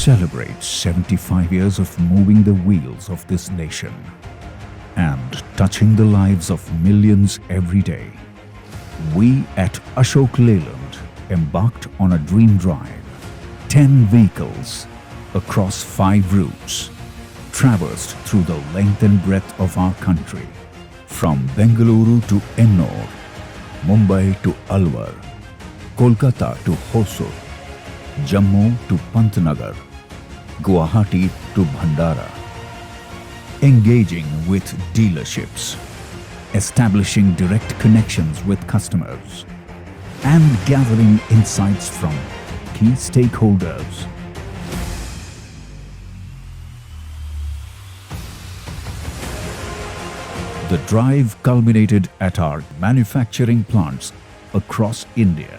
celebrates 75 years of moving the wheels of this nation and touching the lives of millions every day. We at Ashok Leyland embarked on a dream drive. 10 vehicles across 5 routes traversed through the length and breadth of our country, from Bengaluru to Ennore, Mumbai to Alwar, Kolkata to Hosur, Jammu to Pantnagar, Guwahati to Bhandara. Engaging with dealerships, establishing direct connections with customers, and gathering insights from key stakeholders. The drive culminated at our manufacturing plants across India.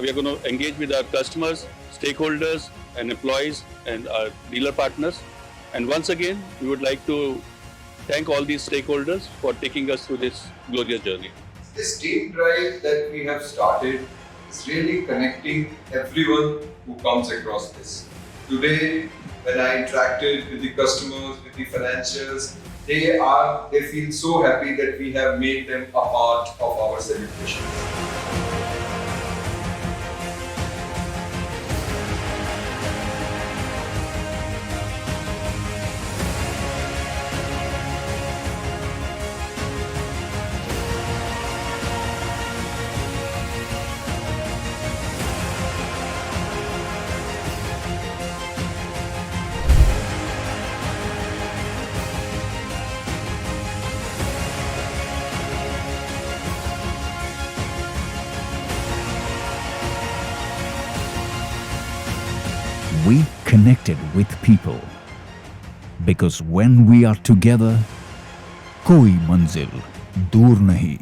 We are going to engage with our customers, stakeholders, and employees and our dealer partners. And once again, we would like to thank all these stakeholders for taking us through this glorious journey. This deep drive that we have started is really connecting everyone who comes across this. Today, when I interacted with the customers, with the financiers, they feel so happy that we have made them a part of our celebration. We connected with people, because when we are together, कोई मंजिल दूर नहीं.